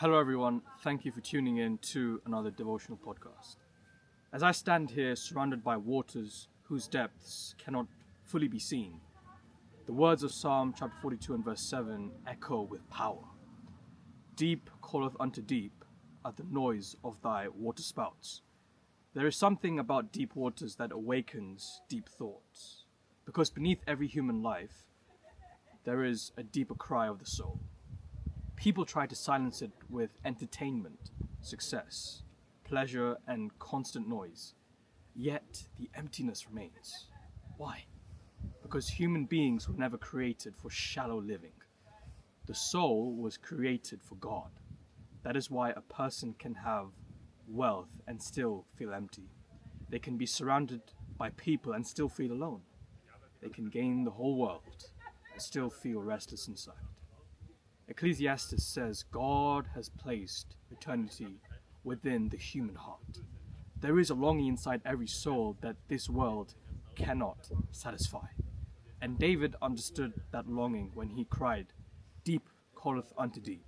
Hello everyone, thank you for tuning in to another devotional podcast. As I stand here surrounded by waters whose depths cannot fully be seen, the words of Psalm chapter 42 and verse 7 echo with power. Deep calleth unto deep at the noise of thy waterspouts. There is something about deep waters that awakens deep thoughts, because beneath every human life there is a deeper cry of the soul. People try to silence it with entertainment, success, pleasure, and constant noise. Yet the emptiness remains. Why? Because human beings were never created for shallow living. The soul was created for God. That is why a person can have wealth and still feel empty. They can be surrounded by people and still feel alone. They can gain the whole world and still feel restless inside. Ecclesiastes says God has placed eternity within the human heart. There is a longing inside every soul that this world cannot satisfy. And David understood that longing when he cried, "Deep calleth unto deep."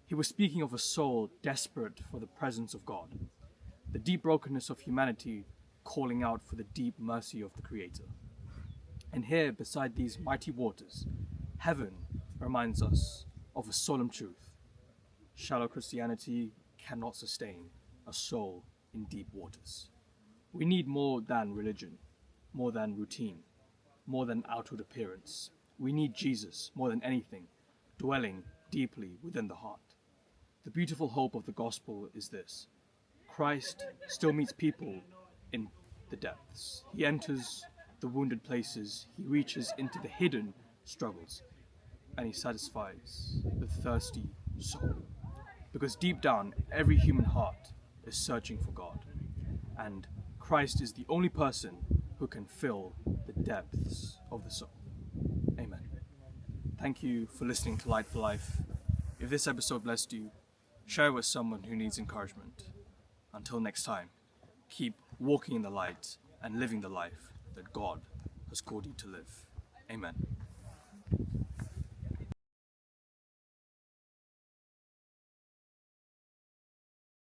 He was speaking of a soul desperate for the presence of God, the deep brokenness of humanity calling out for the deep mercy of the Creator. And here, beside these mighty waters, heaven reminds us of a solemn truth. Shallow Christianity cannot sustain a soul in deep waters. We need more than religion, more than routine, more than outward appearance. We need Jesus more than anything, dwelling deeply within the heart. The beautiful hope of the gospel is this: Christ still meets people in the depths. He enters the wounded places. He reaches into the hidden struggles, and he satisfies the thirsty soul. Because deep down, every human heart is searching for God, and Christ is the only person who can fill the depths of the soul. Amen. Thank you for listening to Light for Life. If this episode blessed you, share it with someone who needs encouragement. Until next time, keep walking in the light and living the life that God has called you to live. Amen.